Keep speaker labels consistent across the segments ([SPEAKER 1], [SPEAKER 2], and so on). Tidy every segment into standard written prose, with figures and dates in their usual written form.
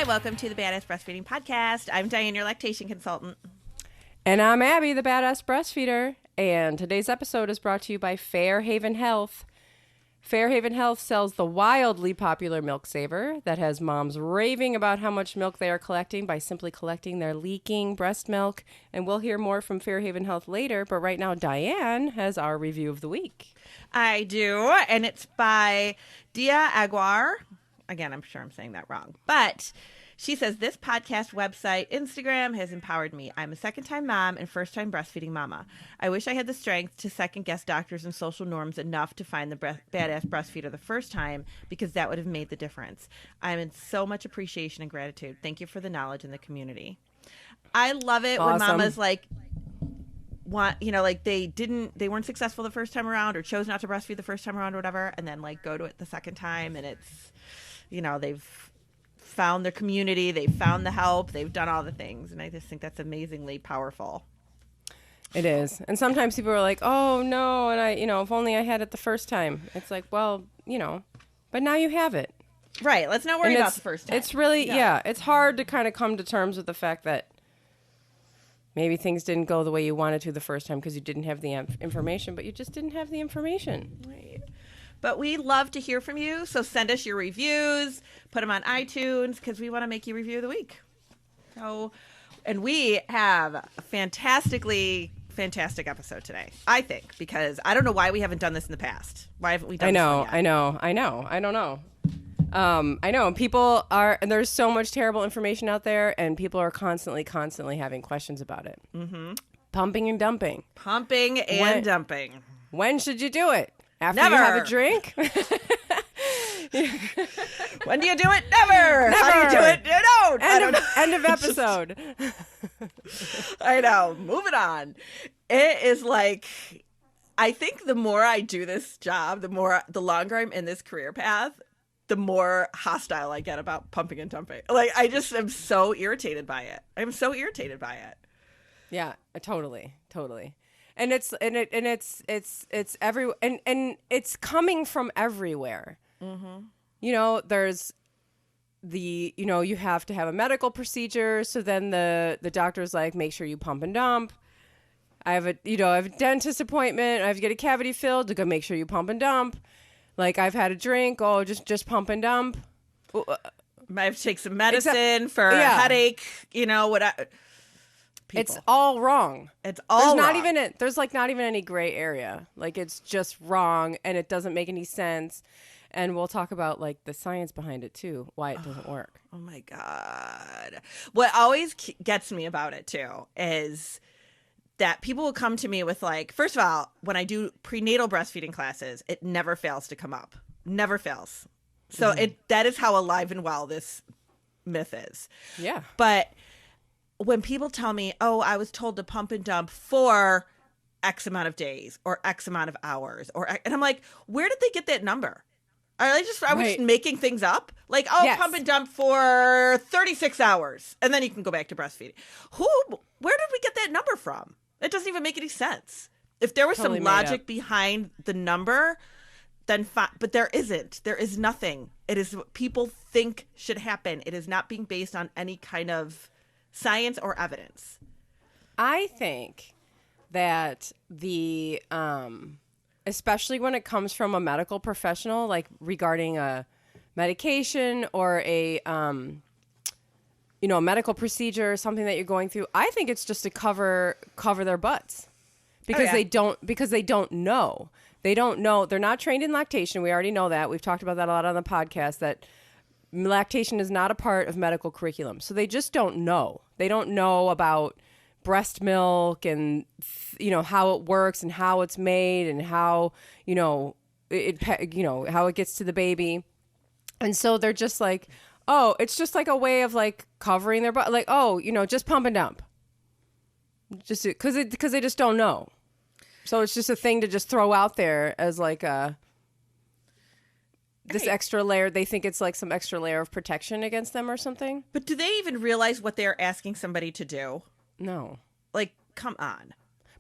[SPEAKER 1] Hi, welcome to the Badass Breastfeeding Podcast. I'm Dianne, your lactation consultant.
[SPEAKER 2] And I'm Abby, the Badass Breastfeeder. And today's episode is brought to you by Fairhaven Health. Fairhaven Health sells the wildly popular Milk Saver that has moms raving about how much milk they are collecting by simply collecting their leaking breast milk. And we'll hear more from Fairhaven Health later. But right now, Dianne has our review of the week.
[SPEAKER 1] I do, and it's by Dianne Aguar. Again, I'm sure I'm saying that wrong. But she says, this podcast, website, Instagram has empowered me. I'm a second-time mom and first-time breastfeeding mama. I wish I had the strength to second-guess doctors and social norms enough to find the badass breastfeeder the first time, because that would have made the difference. I'm in so much appreciation and gratitude. Thank you for the knowledge in the community. I love it when mamas they weren't successful the first time around or chose not to breastfeed the first time around or whatever, and then go to it the second time, and it's, they've found their community, they've found the help, they've done all the things, and I just think that's amazingly powerful.
[SPEAKER 2] It is. And sometimes people are like, oh no, and I, if only I had it the first time. It's like, well, but now you have it.
[SPEAKER 1] Right. Let's not worry about the first time.
[SPEAKER 2] It's really, it's hard to kind of come to terms with the fact that maybe things didn't go the way you wanted to the first time because you didn't have the information, but you just didn't have the information.
[SPEAKER 1] Right. But we love to hear from you, so send us your reviews, put them on iTunes, because we want to make you review of the week. And we have a fantastic episode today, I think, because I don't know why we haven't done this in the past. Why haven't we done this yet?
[SPEAKER 2] I know. I don't know. I know people are, and there's so much terrible information out there, and people are constantly having questions about it. Mm-hmm. Pumping and dumping.
[SPEAKER 1] Dumping.
[SPEAKER 2] When should you do it? After
[SPEAKER 1] Never.
[SPEAKER 2] you have a drink?
[SPEAKER 1] When do you do it? Never. How do you do it? You don't.
[SPEAKER 2] End of episode.
[SPEAKER 1] I know. Moving on. It is like, I think the more I do this job, the longer I'm in this career path, the more hostile I get about pumping and dumping. I just am so irritated by it.
[SPEAKER 2] Yeah, totally. And it's coming from everywhere. Mm-hmm. There's you have to have a medical procedure. So then the doctor's like, make sure you pump and dump. I have a dentist appointment. I have to get a cavity filled to go make sure you pump and dump. I've had a drink. Oh, just pump and dump.
[SPEAKER 1] I have to take some medicine for a headache. People.
[SPEAKER 2] It's all wrong.
[SPEAKER 1] It's all
[SPEAKER 2] wrong. There's not even any gray area. It's just wrong, and it doesn't make any sense. And we'll talk about the science behind it too, why it doesn't work.
[SPEAKER 1] Oh my God. What always gets me about it too is that people will come to me with first of all, when I do prenatal breastfeeding classes, it never fails to come up. Never fails. So that is how alive and well this myth is.
[SPEAKER 2] Yeah.
[SPEAKER 1] But when people tell me, oh, I was told to pump and dump for X amount of days or X amount of hours, and I'm like, where did they get that number? Are we just making things up?
[SPEAKER 2] Yes.
[SPEAKER 1] Pump and dump for 36 hours, and then you can go back to breastfeeding. Where did we get that number from? It doesn't even make any sense. If there was some logic behind the number, then fine. But there isn't. There is nothing. It is what people think should happen. It is not being based on any kind of science or evidence.
[SPEAKER 2] I think that especially when it comes from a medical professional, regarding a medication or a medical procedure, something that you're going through, I think it's just to cover their butts because they don't know. They don't know. They're not trained in lactation. We already know that. We've talked about that a lot on the podcast, that lactation is not a part of medical curriculum. So they just don't know. They don't know about breast milk and, how it works and how it's made and how, how it gets to the baby. And so they're just like, oh, it's just a way of covering their butt. Just pump and dump. Just because they just don't know. So it's just a thing to just throw out there as this extra layer. They think it's some extra layer of protection against them or something.
[SPEAKER 1] But do they even realize what they're asking somebody to do?
[SPEAKER 2] No.
[SPEAKER 1] Come on.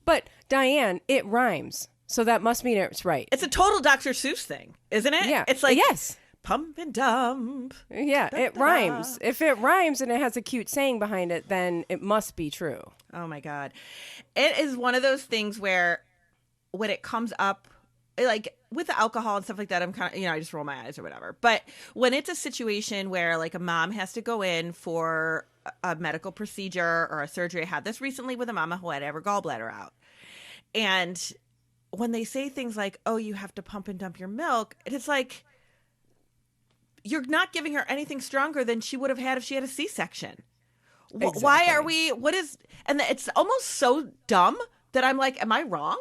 [SPEAKER 2] But Dianne, it rhymes. So that must mean it's right.
[SPEAKER 1] It's a total Dr. Seuss thing, isn't it?
[SPEAKER 2] Yeah.
[SPEAKER 1] It's
[SPEAKER 2] yes.
[SPEAKER 1] pump and dump.
[SPEAKER 2] Yeah, it rhymes. If it rhymes and it has a cute saying behind it, then it must be true.
[SPEAKER 1] Oh my God. It is one of those things where when it comes up, like with the alcohol and stuff like that, I'm kind of, I just roll my eyes or whatever. But when it's a situation where like a mom has to go in for a medical procedure or a surgery, I had this recently with a mama who had her gallbladder out. And when they say things like, oh, you have to pump and dump your milk, it's like, you're not giving her anything stronger than she would have had if she had a C-section. Exactly. Why are we, and it's almost so dumb that I'm like, am I wrong?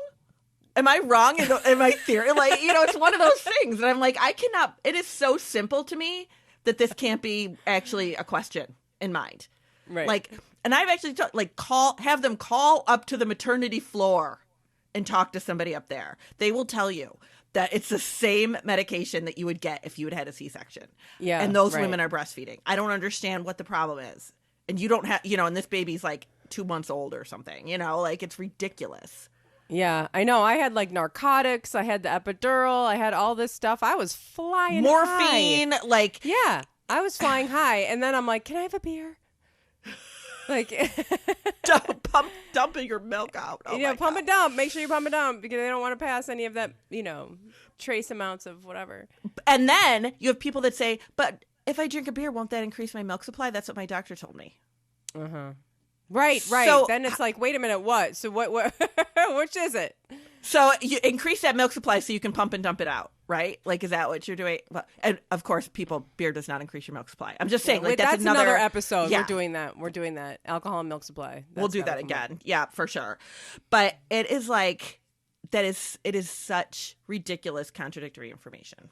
[SPEAKER 1] Am I wrong in my theory? Like, it's one of those things that I'm like, I cannot, it is so simple to me that this can't be actually a question in mind.
[SPEAKER 2] Right.
[SPEAKER 1] Like, and I've actually have them call up to the maternity floor and talk to somebody up there. They will tell you that it's the same medication that you would get if you had had a C-section. Yeah. And those women are breastfeeding. I don't understand what the problem is. And you don't have, and this baby's like 2 months old or something, like it's ridiculous.
[SPEAKER 2] Yeah, I know. I had like narcotics. I had the epidural. I had all this stuff. I was flying
[SPEAKER 1] morphine,
[SPEAKER 2] high. Yeah, I was flying high. And then I'm like, can I have a beer? Like,
[SPEAKER 1] dumping your milk out. Oh
[SPEAKER 2] pump and dump. Make sure you pump and dump because they don't want to pass any of that, trace amounts of whatever.
[SPEAKER 1] And then you have people that say, but if I drink a beer, won't that increase my milk supply? That's what my doctor told me.
[SPEAKER 2] Right. So, then it's like, wait a minute, what? So what which is it?
[SPEAKER 1] So you increase that milk supply so you can pump and dump it out, right? Like, is that what you're doing? Well, and of course, beer does not increase your milk supply. I'm just saying, that's
[SPEAKER 2] another episode. Yeah. We're doing that. Alcohol and milk supply.
[SPEAKER 1] We'll do that again. Yeah, for sure. But it is like, it is such ridiculous contradictory information.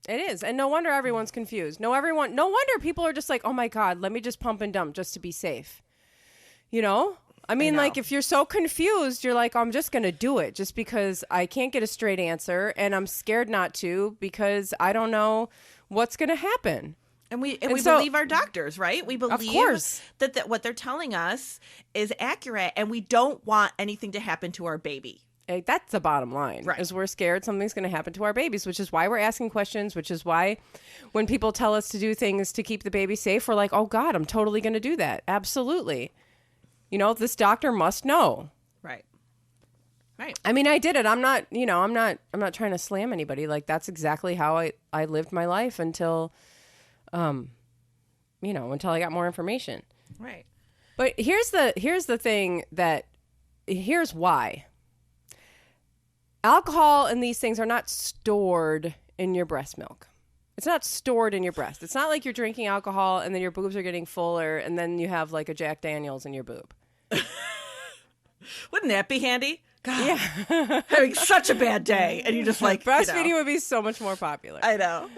[SPEAKER 2] It is. And no wonder everyone's confused. No wonder people are just like, oh my God, let me just pump and dump just to be safe. I mean, like, if you're so confused, you're like, I'm just going to do it just because I can't get a straight answer and I'm scared not to because I don't know what's going to happen.
[SPEAKER 1] And we believe our doctors, right? We believe
[SPEAKER 2] of course.
[SPEAKER 1] that what they're telling us is accurate and we don't want anything to happen to our baby.
[SPEAKER 2] That's the bottom line,
[SPEAKER 1] right?
[SPEAKER 2] Is we're scared something's going to happen to our babies, which is why we're asking questions, which is why when people tell us to do things to keep the baby safe, we're like, oh God, I'm totally going to do that. Absolutely. This doctor must know.
[SPEAKER 1] Right.
[SPEAKER 2] I mean, I did it. I'm not trying to slam anybody. Like, that's exactly how I lived my life until until I got more information.
[SPEAKER 1] Right.
[SPEAKER 2] But here's the thing here's why. Alcohol and these things are not stored in your breast milk. It's not stored in your breast. It's not like you're drinking alcohol and then your boobs are getting fuller and then you have like a Jack Daniels in your boob.
[SPEAKER 1] Wouldn't that be handy? God, yeah. Having such a bad day and you just like
[SPEAKER 2] breastfeeding would be so much more popular.
[SPEAKER 1] I know.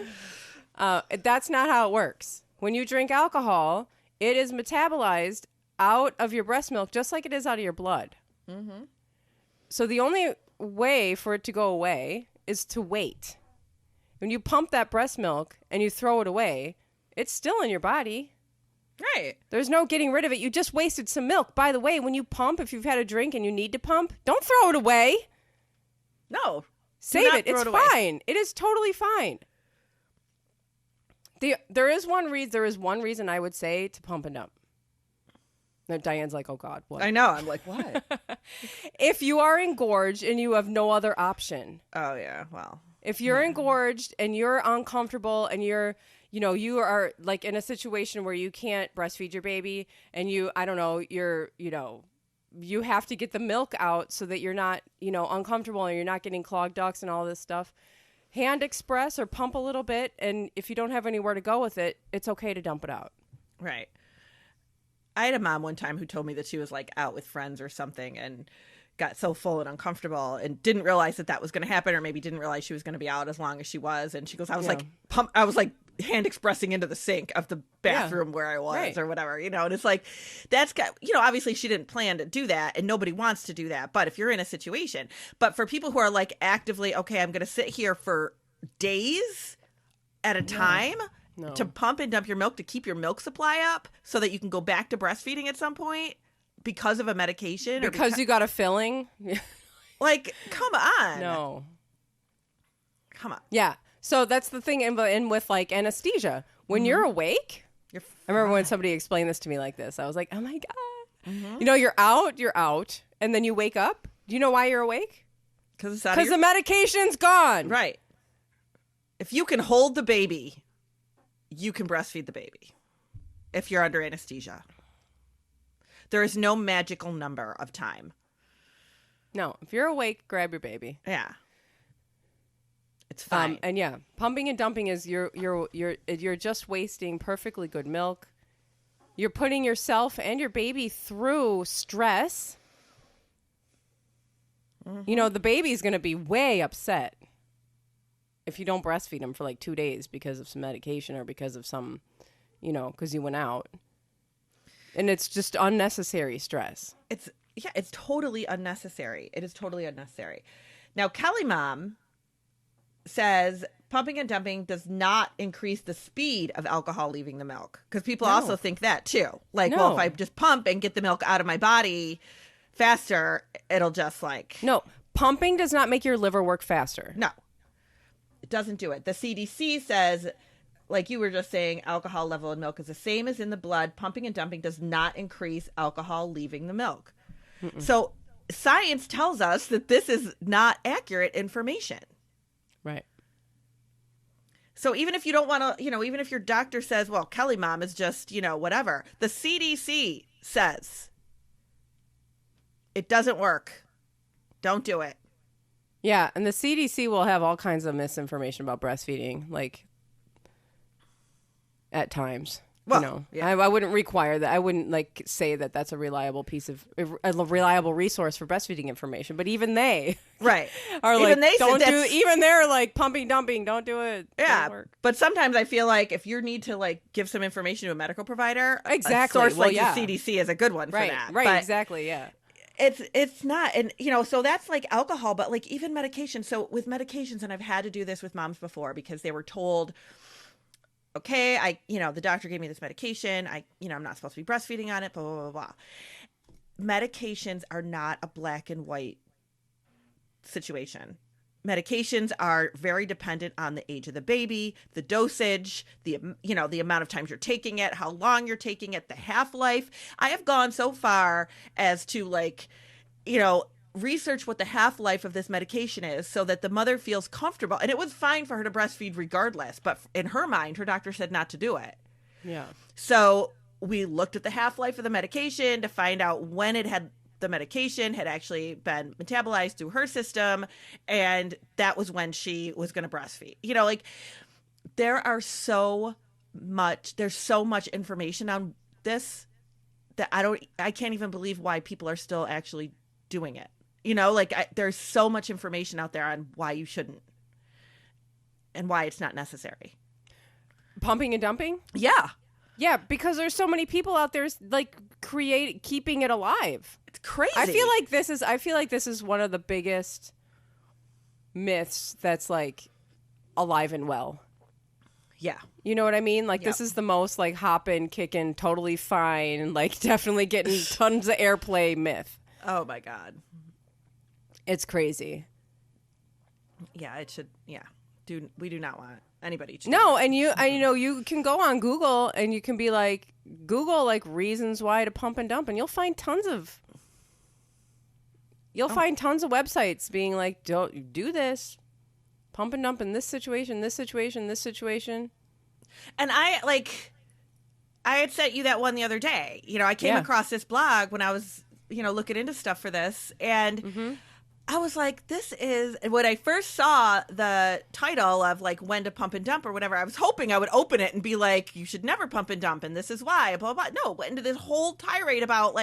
[SPEAKER 2] That's not how it works. When you drink alcohol, it is metabolized out of your breast milk just like it is out of your blood. Mm-hmm. So the only way for it to go away is to wait. When you pump that breast milk and you throw it away, it's still in your body.
[SPEAKER 1] Right.
[SPEAKER 2] There's no getting rid of it. You just wasted some milk. By the way, when you pump, if you've had a drink and you need to pump, don't throw it away.
[SPEAKER 1] No.
[SPEAKER 2] Save it. It's fine. It is totally fine. There is one reason I would say to pump and dump. Now, Diane's like, oh God, what?
[SPEAKER 1] I know. I'm like, what?
[SPEAKER 2] If you are engorged and you have no other option.
[SPEAKER 1] Oh, yeah. Well.
[SPEAKER 2] If you're engorged and you're uncomfortable and you are like in a situation where you can't breastfeed your baby and you have to get the milk out so that you're not, uncomfortable and you're not getting clogged ducts and all this stuff, hand express or pump a little bit. And if you don't have anywhere to go with it, it's okay to dump it out.
[SPEAKER 1] Right. I had a mom one time who told me that she was like out with friends or something and got so full and uncomfortable and didn't realize that was going to happen, or maybe didn't realize she was going to be out as long as she was. And she goes, I was like hand expressing into the sink of the bathroom where I was or whatever, and it's like, that's got, obviously she didn't plan to do that and nobody wants to do that. But if you're in a situation, but for people who are like actively, okay, I'm going to sit here for days at a time to pump and dump your milk to keep your milk supply up so that you can go back to breastfeeding at some point because of a medication.
[SPEAKER 2] Because you got a filling.
[SPEAKER 1] Like, come on.
[SPEAKER 2] No.
[SPEAKER 1] Come on.
[SPEAKER 2] Yeah. So that's the thing. And with like anesthesia, when you're awake, I remember when somebody explained this to me like this, I was like, oh my God. You know, you're out, and then you wake up. Do you know why you're awake?
[SPEAKER 1] Because
[SPEAKER 2] the medication's gone.
[SPEAKER 1] Right. If you can hold the baby, you can breastfeed the baby if you're under anesthesia. There is no magical number of time.
[SPEAKER 2] No, if you're awake, grab your baby.
[SPEAKER 1] Yeah. It's fine.
[SPEAKER 2] And yeah, pumping and dumping is you're just wasting perfectly good milk. You're putting yourself and your baby through stress. You know, the baby's going to be way upset if you don't breastfeed him for like 2 days because of some medication or because of some, you know, because you went out. And it's just unnecessary stress.
[SPEAKER 1] It's totally unnecessary. It is totally unnecessary. Now, Kelly Mom says pumping and dumping does not increase the speed of alcohol leaving the milk. Because people also think that too. Like, well, if I just pump and get the milk out of my body faster, it'll just like...
[SPEAKER 2] No, pumping does not make your liver work faster.
[SPEAKER 1] No, it doesn't do it. The CDC says, like you were just saying, alcohol level in milk is the same as in the blood. Pumping and dumping does not increase alcohol leaving the milk. So science tells us that this is not accurate information.
[SPEAKER 2] Right.
[SPEAKER 1] So even if you don't want to, you know, even if your doctor says, well, Kelly Mom is just, you know, whatever, the CDC says it doesn't work. Don't do it.
[SPEAKER 2] Yeah. And the CDC will have all kinds of misinformation about breastfeeding, like at times.
[SPEAKER 1] Well,
[SPEAKER 2] you know,
[SPEAKER 1] yeah.
[SPEAKER 2] I wouldn't require that. I wouldn't like say that that's a reliable reliable resource for breastfeeding information. But even they,
[SPEAKER 1] right,
[SPEAKER 2] are
[SPEAKER 1] even
[SPEAKER 2] like,
[SPEAKER 1] they
[SPEAKER 2] don't
[SPEAKER 1] said
[SPEAKER 2] do. Even they're like pumping, dumping. Don't do it.
[SPEAKER 1] Yeah, but sometimes I feel like if you need to like give some information to a medical provider,
[SPEAKER 2] exactly,
[SPEAKER 1] a source like the CDC is a good one for that.
[SPEAKER 2] Right,
[SPEAKER 1] but
[SPEAKER 2] exactly, yeah.
[SPEAKER 1] It's not, and you know, so that's like alcohol, but like even medication. So with medications, and I've had to do this with moms before because they were told, okay, the doctor gave me this medication. I'm not supposed to be breastfeeding on it, blah, blah, blah, blah. Medications are not a black and white situation. Medications are very dependent on the age of the baby, the dosage, the amount of times you're taking it, how long you're taking it, the half-life. I have gone so far as to research what the half-life of this medication is so that the mother feels comfortable. And it was fine for her to breastfeed regardless, but in her mind, her doctor said not to do it.
[SPEAKER 2] Yeah.
[SPEAKER 1] So we looked at the half-life of the medication to find out when the medication had actually been metabolized through her system, and that was when she was going to breastfeed. There's so much information on this that I can't even believe why people are still actually doing it. There's so much information out there on why you shouldn't and why it's not necessary.
[SPEAKER 2] Pumping and dumping?
[SPEAKER 1] Yeah.
[SPEAKER 2] Yeah, because there's so many people out there keeping it alive.
[SPEAKER 1] It's crazy.
[SPEAKER 2] I feel like this is one of the biggest myths that's like alive and well.
[SPEAKER 1] Yeah.
[SPEAKER 2] You know what I mean? This is the most hopping, kicking, totally fine, definitely getting tons of airplay myth.
[SPEAKER 1] Oh my God.
[SPEAKER 2] It's crazy.
[SPEAKER 1] Yeah, it should. Yeah. We do not want anybody to.
[SPEAKER 2] No, and you can go on Google and you can be Google reasons why to pump and dump, and you'll find tons of websites being don't do this, pump and dump in this situation, this situation, this situation. And
[SPEAKER 1] I had sent you that one the other day. I came across this blog when I was looking into stuff for this, and I was like, this is, when I first saw the title of when to pump and dump or whatever, I was hoping I would open it and be like, you should never pump and dump and this is why, blah, blah, blah. No, went into this whole tirade about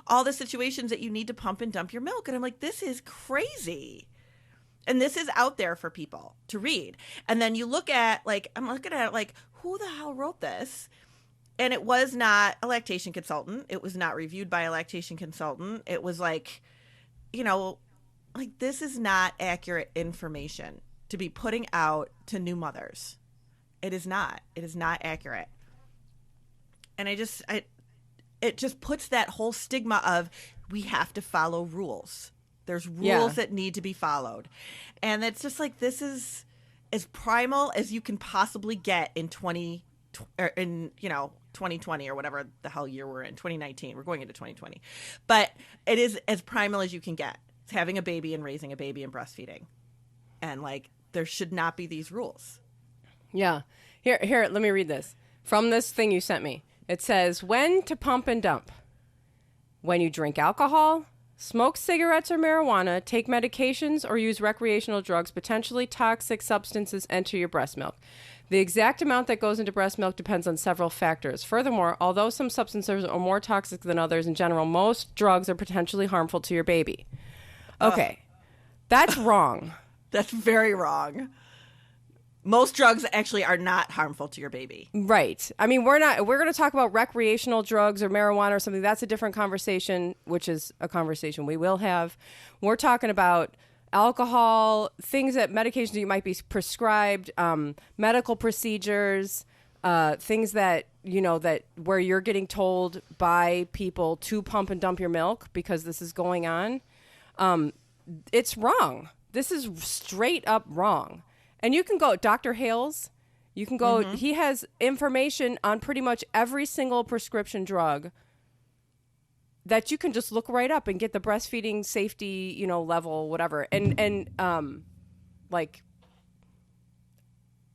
[SPEAKER 1] all the situations that you need to pump and dump your milk. And I'm like, this is crazy. And this is out there for people to read. And then you look at, I'm looking at it who the hell wrote this? And it was not a lactation consultant. It was not reviewed by a lactation consultant. It was this is not accurate information to be putting out to new mothers. It is not. It is not accurate. And it just puts that whole stigma of we have to follow rules. There's rules that need to be followed. And it's just as primal as you can possibly get in 2020 or whatever the hell year we're in, 2019. We're going into 2020. But it is as primal as you can get. It's having a baby and raising a baby and breastfeeding. And like, there should not be these rules.
[SPEAKER 2] Yeah. Here, let me read this. From this thing you sent me. It says, when to pump and dump. When you drink alcohol, smoke cigarettes or marijuana, take medications, or use recreational drugs, potentially toxic substances enter your breast milk. The exact amount that goes into breast milk depends on several factors. Furthermore, although some substances are more toxic than others, in general, most drugs are potentially harmful to your baby. Okay. That's wrong.
[SPEAKER 1] That's very wrong. Most drugs actually are not harmful to your baby.
[SPEAKER 2] Right. I mean, we're going to talk about recreational drugs or marijuana or something. That's a different conversation, which is a conversation we will have. We're talking about alcohol, things that medications you might be prescribed, medical procedures, things that, that where you're getting told by people to pump and dump your milk because this is going on. It's wrong. This is straight up wrong. And you can go, Dr. Hales, you can go, he has information on pretty much every single prescription drug that you can just look right up and get the breastfeeding safety, level, whatever. And like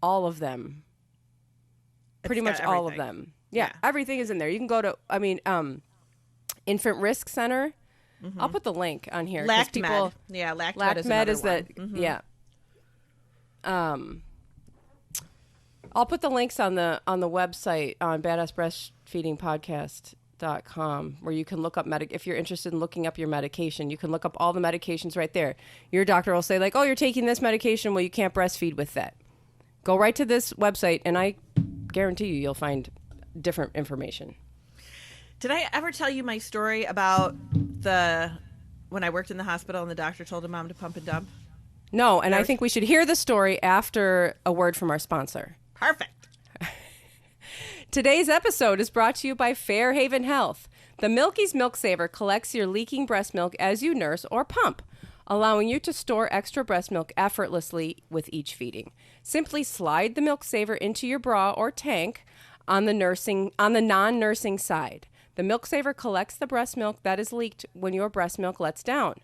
[SPEAKER 2] all of them, pretty much all of them. Yeah, everything is in there. You can go to, Infant Risk Center. I'll put the link on here.
[SPEAKER 1] LactMed. Yeah, LactMed is that.
[SPEAKER 2] Yeah. I'll put the links on the website on badassbreastfeedingpodcast.com where you can look up if you're interested in looking up your medication, you can look up all the medications right there. Your doctor will say like, oh, you're taking this medication. Well, you can't breastfeed with that. Go right to this website and I guarantee you'll find different information.
[SPEAKER 1] Did I ever tell you my story about when I worked in the hospital and the doctor told a mom to pump and dump?
[SPEAKER 2] No, and I think we should hear the story after a word from our sponsor.
[SPEAKER 1] Perfect.
[SPEAKER 2] Today's episode is brought to you by Fairhaven Health. The Milky's Milk Saver collects your leaking breast milk as you nurse or pump, allowing you to store extra breast milk effortlessly with each feeding. Simply slide the Milk Saver into your bra or tank on the non-nursing side. The Milk Saver collects the breast milk that is leaked when your breast milk lets down.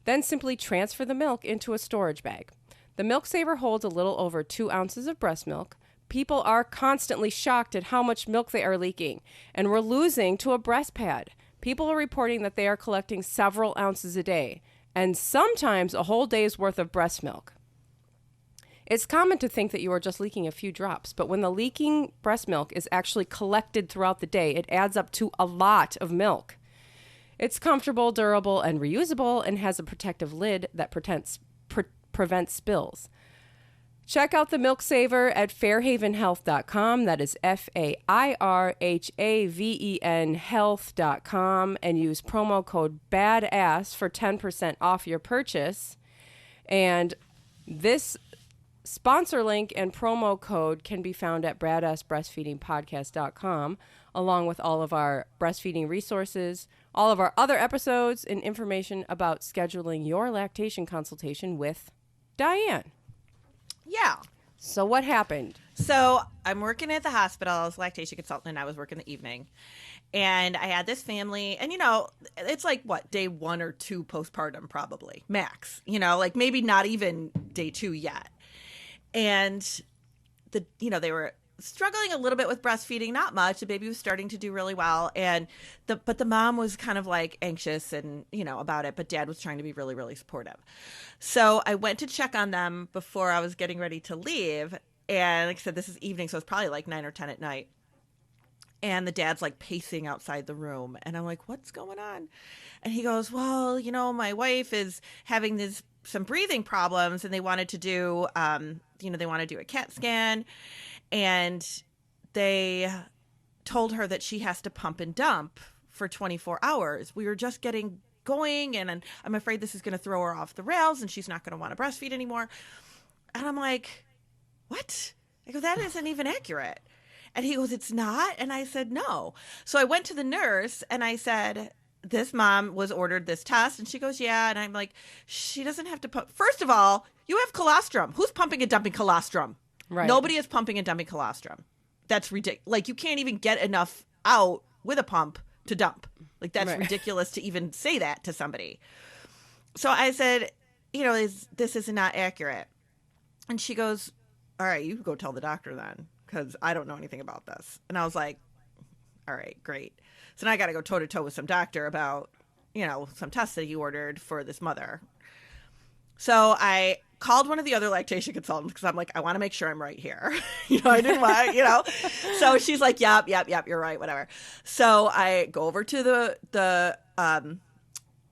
[SPEAKER 2] Then simply transfer the milk into a storage bag. The Milk Saver holds a little over 2 ounces of breast milk. People are constantly shocked at how much milk they are leaking, and we're losing to a breast pad. People are reporting that they are collecting several ounces a day, and sometimes a whole day's worth of breast milk. It's common to think that you are just leaking a few drops, but when the leaking breast milk is actually collected throughout the day, it adds up to a lot of milk. It's comfortable, durable, and reusable, and has a protective lid that prevents spills. Check out the Milk Saver at fairhavenhealth.com. That is FAIRHAVEN health.com, and use promo code BADASS for 10% off your purchase. And this sponsor link and promo code can be found at badassbreastfeedingpodcast.com, along with all of our breastfeeding resources, all of our other episodes, and information about scheduling your lactation consultation with Dianne.
[SPEAKER 1] Yeah.
[SPEAKER 2] So what happened?
[SPEAKER 1] So I'm working at the hospital. I was a lactation consultant, and I was working the evening. And I had this family, and, it's like, day 1 or 2 postpartum probably, max. Like maybe not even day 2 yet. And, they were struggling a little bit with breastfeeding, not much. The baby was starting to do really well, but the mom was kind of like anxious and about it, but dad was trying to be really, really supportive. So I went to check on them before I was getting ready to leave, and like I said, this is evening, so it's probably like 9 or 10 at night, and the dad's like pacing outside the room, and I'm like, what's going on? And he goes, well, my wife is having some breathing problems, and they wanted to do they want to do a CAT scan. And they told her that she has to pump and dump for 24 hours. We were just getting going, and I'm afraid this is going to throw her off the rails, and she's not going to want to breastfeed anymore. And I'm like, what? I go, that isn't even accurate. And he goes, it's not? And I said, no. So I went to the nurse, and I said, this mom was ordered this test, and she goes, yeah. And I'm like, she doesn't have to pump. First of all, you have colostrum. Who's pumping and dumping colostrum?
[SPEAKER 2] Right.
[SPEAKER 1] Nobody is pumping and dumping colostrum. That's ridiculous. Like, you can't even get enough out with a pump to dump. Like, that's ridiculous to even say that to somebody. So I said, this is not accurate. And she goes, all right, you go tell the doctor then, because I don't know anything about this. And I was like, all right, great. So now I got to go toe to toe with some doctor about, some tests that he ordered for this mother. So I called one of the other lactation consultants because I'm like, I want to make sure I'm right here. I didn't want, So she's like, yep, you're right, whatever. So I go over to the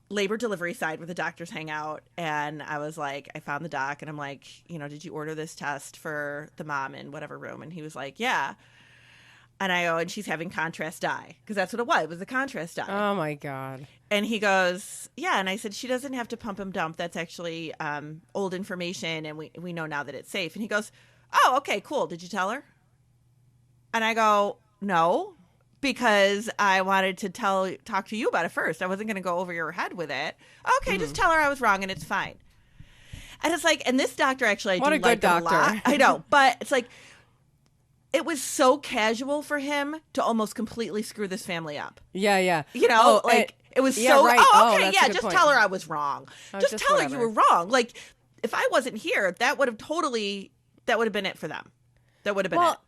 [SPEAKER 1] labor delivery side where the doctors hang out. And I was like, I found the doc and I'm like, did you order this test for the mom in whatever room? And he was like, yeah. And I go, and she's having contrast dye, because that's what it was. It was a contrast dye.
[SPEAKER 2] Oh, my God.
[SPEAKER 1] And he goes, yeah. And I said, she doesn't have to pump and dump. That's actually old information, and we know now that it's safe. And he goes, oh, okay, cool. Did you tell her? And I go, no, because I wanted to talk to you about it first. I wasn't going to go over your head with it. Okay, just tell her I was wrong, and it's fine. And it's like, and this doctor actually,
[SPEAKER 2] what a good doctor.
[SPEAKER 1] A lot. I know, but it's like, it was so casual for him to almost completely screw this family up.
[SPEAKER 2] Yeah.
[SPEAKER 1] It was so,
[SPEAKER 2] right.
[SPEAKER 1] Okay, yeah, just tell her I was wrong. Just tell her you were wrong. Like, if I wasn't here, that would have been it for them. That would have been it.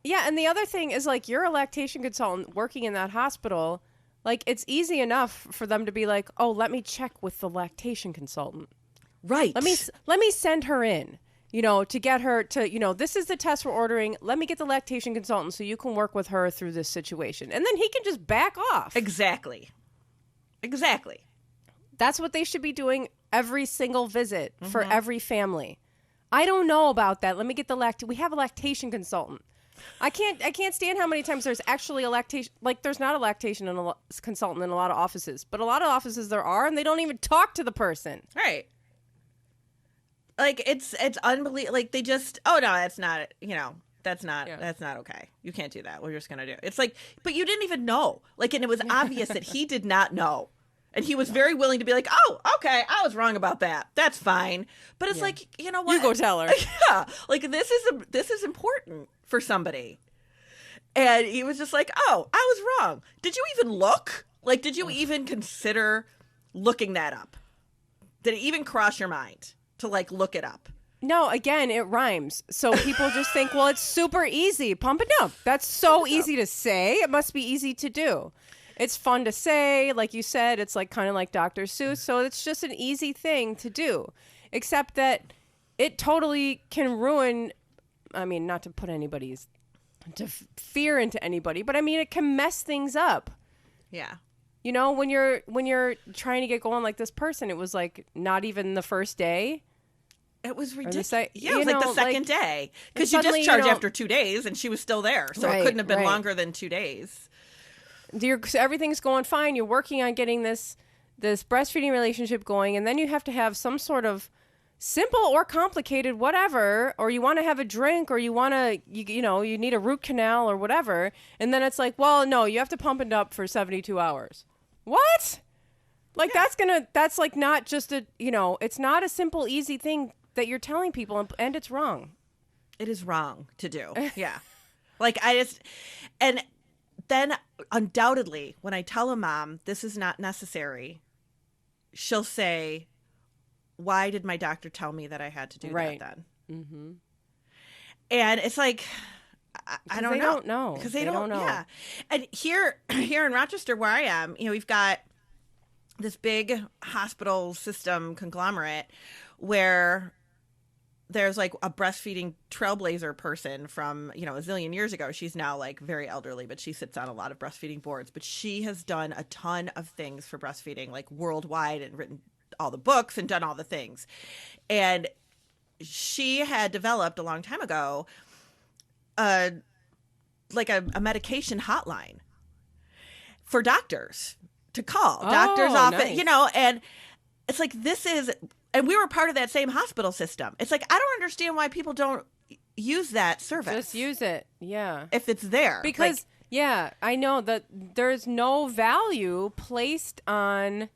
[SPEAKER 2] Yeah, and the other thing is, like, you're a lactation consultant working in that hospital. Like, it's easy enough for them to be like, oh, let me check with the lactation consultant.
[SPEAKER 1] Right.
[SPEAKER 2] Let me send her in. To get her to, this is the test we're ordering. Let me get the lactation consultant so you can work with her through this situation. And then he can just back off.
[SPEAKER 1] Exactly.
[SPEAKER 2] That's what they should be doing every single visit for every family. I don't know about that. Let me get we have a lactation consultant. I can't stand how many times there's actually a lactation, like there's not a lactation consultant in a lot of offices, but a lot of offices there are, and they don't even talk to the person.
[SPEAKER 1] Right. Like, it's unbelievable. Like, they just, oh, no, that's not, that's not okay. You can't do that. We're just going to do it. It's like, but you didn't even know. Like, and it was obvious that he did not know. And he was very willing to be like, oh, okay, I was wrong about that. That's fine. But it's like, you know what?
[SPEAKER 2] You go tell her.
[SPEAKER 1] Yeah. Like, this is important for somebody. And he was just like, oh, I was wrong. Did you even look? Like, did you even consider looking that up? Did it even cross your mind to, like, look it up?
[SPEAKER 2] No, again, it rhymes. So people just think, well, it's super easy. Pump and dump. That's so easy to say. It must be easy to do. It's fun to say. Like you said, it's like kind of like Dr. Seuss. So it's just an easy thing to do. Except that it totally can ruin, I mean, not to put anybody's fear into anybody, but I mean, it can mess things up.
[SPEAKER 1] Yeah.
[SPEAKER 2] When you're trying to get going like this person, it was like not even the first day.
[SPEAKER 1] It was ridiculous. It was like the second day. Because you
[SPEAKER 2] suddenly,
[SPEAKER 1] discharged after 2 days, and she was still there. So it couldn't have been longer than 2 days.
[SPEAKER 2] Everything's going fine. You're working on getting this breastfeeding relationship going, and then you have to have some sort of simple or complicated whatever, or you want to have a drink, or you want to, you need a root canal or whatever. And then it's like, well, no, you have to pump it up for 72 hours. What? Like, that's like not just it's not a simple, easy thing that you're telling people, and it's wrong.
[SPEAKER 1] It is wrong to do. Yeah. Like, and then undoubtedly, when I tell a mom this is not necessary, she'll say, why did my doctor tell me that I had to do that then? Mm-hmm. And it's like, I don't know.
[SPEAKER 2] They don't know.
[SPEAKER 1] Because they don't know. Yeah. And here in Rochester, where I am, we've got this big hospital system conglomerate where there's like a breastfeeding trailblazer person from, a zillion years ago. She's now like very elderly, but she sits on a lot of breastfeeding boards. But she has done a ton of things for breastfeeding, like worldwide, and written all the books and done all the things. And she had developed a long time ago a medication hotline for doctors to call. Doctor's office,
[SPEAKER 2] nice.
[SPEAKER 1] And it's like, and we were part of that same hospital system. It's like, I don't understand why people don't use that service.
[SPEAKER 2] Just use it. Yeah.
[SPEAKER 1] If it's there.
[SPEAKER 2] Because Yeah, I know that there's no value placed on,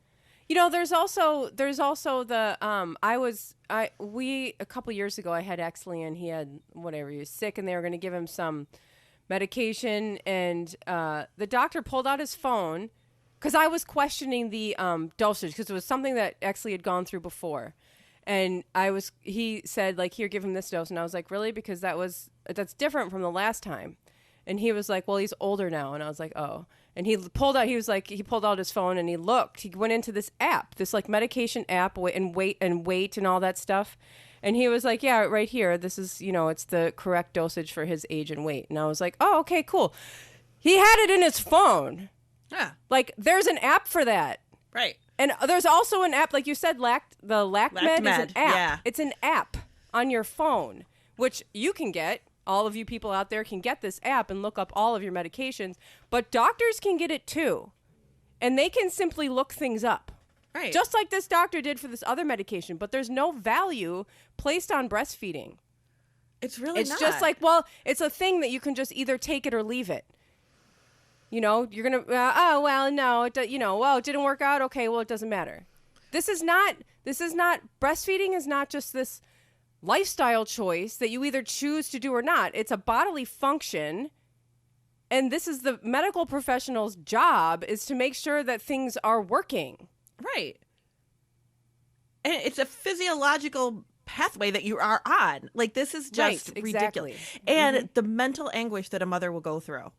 [SPEAKER 2] you know, there's also the, a couple years ago, I had Exley and he was sick and they were going to give him some medication. And the doctor pulled out his phone because I was questioning the dosage because it was something that Exley had gone through before. And he said, like, here, give him this dose. And I was like, really? Because that's different from the last time. And he was like, well, he's older now. And I was like, oh. And he pulled out his phone and he went into this app, this like medication app and weight and all that stuff. And he was like, yeah, right here. This is, you know, it's the correct dosage for his age and weight. And I was like, oh, okay, cool. He had it in his phone. Yeah. Like, there's an app for that.
[SPEAKER 1] Right.
[SPEAKER 2] And there's also an app, like you said, the LactMed is an app.
[SPEAKER 1] Yeah.
[SPEAKER 2] It's an app on your phone, which you can get. All of you people out there can get this app and look up all of your medications, but doctors can get it too. And they can simply look things up. Right. Just like this doctor did for this other medication, but there's no value placed on breastfeeding.
[SPEAKER 1] It's really not.
[SPEAKER 2] It's just like, well, it's a thing that you can just either take it or leave it. You know, you're going to, it didn't work out. Okay, well, it doesn't matter. This is not, breastfeeding is not just this lifestyle choice that you either choose to do or not. It's a bodily function. And this is the medical professional's job, is to make sure that things are working.
[SPEAKER 1] Right. And it's a physiological pathway that you are on. Like, this is just ridiculous. And the mental anguish that a mother will go through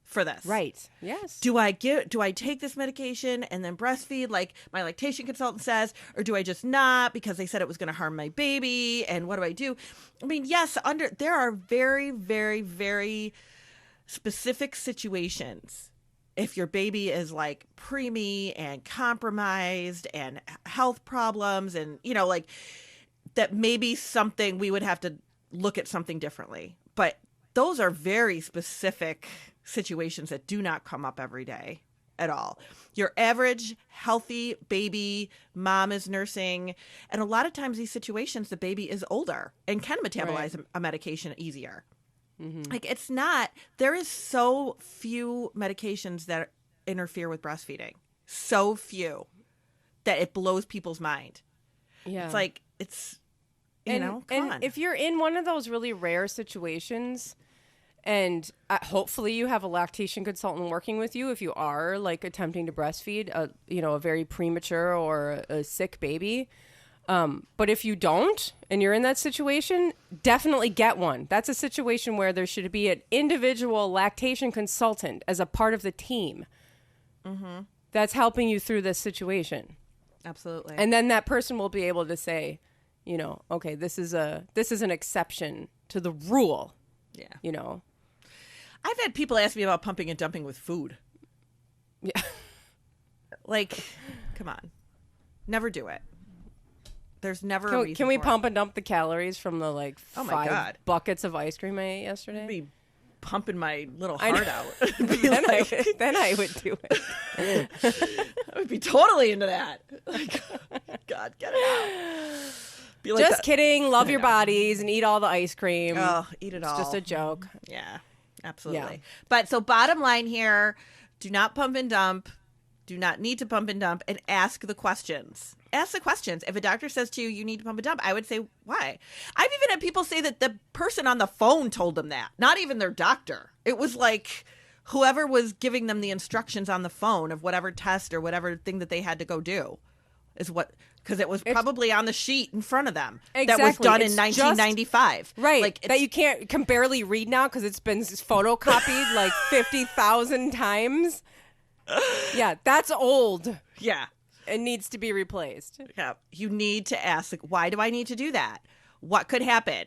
[SPEAKER 1] for this.
[SPEAKER 2] Right. Yes.
[SPEAKER 1] Do I take this medication and then breastfeed like my lactation consultant says, or do I just not because they said it was going to harm my baby? And what do I do? I mean, yes, there are very, very, very specific situations. If your baby is like preemie and compromised and health problems and, you know, like that, maybe something we would have to look at something differently. But those are very specific situations that do not come up every day at all. Your average healthy baby, mom is nursing, and a lot of times these situations, the baby is older and can metabolize a medication easier. Mm-hmm. Like, it's not, there is so few medications that interfere with breastfeeding. So few that it blows people's mind. Yeah. It's like, come on.
[SPEAKER 2] If you're in one of those really rare situations, and hopefully you have a lactation consultant working with you if you are like attempting to breastfeed a very premature or a sick baby. But if you don't and you're in that situation, definitely get one. That's a situation where there should be an individual lactation consultant as a part of the team that's helping you through this situation.
[SPEAKER 1] Absolutely.
[SPEAKER 2] And then that person will be able to say, you know, okay, this is an exception to the rule.
[SPEAKER 1] Yeah.
[SPEAKER 2] You know.
[SPEAKER 1] I've had people ask me about pumping and dumping with food.
[SPEAKER 2] Yeah.
[SPEAKER 1] Like, come on. Never do it. There's never a reason
[SPEAKER 2] Can we
[SPEAKER 1] for
[SPEAKER 2] pump
[SPEAKER 1] it.
[SPEAKER 2] and dump the calories from the 5 buckets of ice cream I ate yesterday?
[SPEAKER 1] I'd be pumping my little heart out.
[SPEAKER 2] Then I would do it.
[SPEAKER 1] I would be totally into that. Like, God, get it out. Be like
[SPEAKER 2] just kidding. Love your bodies and eat all the ice cream.
[SPEAKER 1] Oh, eat it all.
[SPEAKER 2] It's just a joke.
[SPEAKER 1] Yeah, absolutely.
[SPEAKER 2] Yeah.
[SPEAKER 1] But so bottom line here, do not pump and dump. Do not need to pump and dump, and ask the questions. Ask the questions. If a doctor says to you, you need to pump and dump, I would say, why? I've even had people say that the person on the phone told them that, not even their doctor. It was like whoever was giving them the instructions on the phone of whatever test or whatever thing that they had to go do is what, because it was probably on the sheet in front of them.
[SPEAKER 2] Exactly.
[SPEAKER 1] That was done in 1995.
[SPEAKER 2] Right.
[SPEAKER 1] Like,
[SPEAKER 2] that you can barely read now because it's been photocopied like 50,000 times. Yeah, that's old.
[SPEAKER 1] Yeah.
[SPEAKER 2] It needs to be replaced.
[SPEAKER 1] Yeah. You need to ask, like, why do I need to do that? What could happen?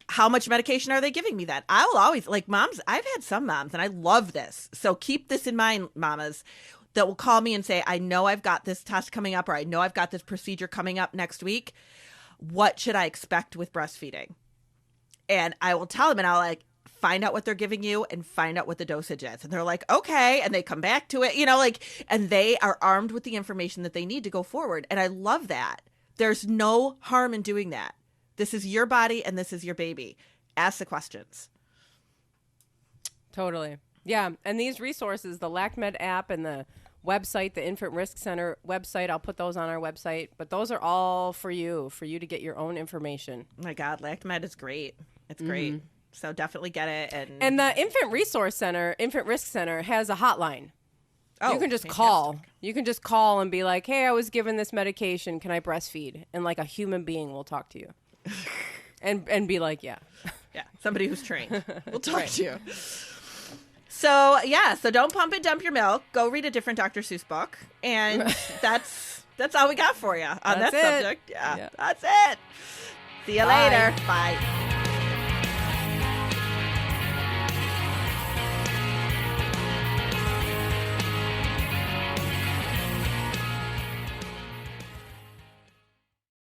[SPEAKER 1] How much medication are they giving me then? I will always, like, moms, I've had some moms, and I love this. So keep this in mind, mamas, that will call me and say, I know I've got this test coming up, or I know I've got this procedure coming up next week. What should I expect with breastfeeding? And I will tell them, and I'll find out what they're giving you and find out what the dosage is. And they're like, okay. And they come back to it, and they are armed with the information that they need to go forward. And I love that. There's no harm in doing that. This is your body and this is your baby. Ask the questions.
[SPEAKER 2] Totally. Yeah, and these resources, the LactMed app and the website, the Infant Risk Center website, I'll put those on our website. But those are all for you to get your own information.
[SPEAKER 1] Oh my God, LactMed is great. It's great. So definitely get it.
[SPEAKER 2] And the Infant Risk Center has a hotline.
[SPEAKER 1] Oh,
[SPEAKER 2] you can just
[SPEAKER 1] fantastic.
[SPEAKER 2] call. You can just call and be like, hey, I was given this medication. Can I breastfeed? And like a human being will talk to you. and be like, yeah.
[SPEAKER 1] Yeah, somebody who's trained. We'll talk to you. So, so don't pump and dump your milk. Go read a different Dr. Seuss book. And that's all we got for you on that subject. Yeah, that's it. See you later. Bye.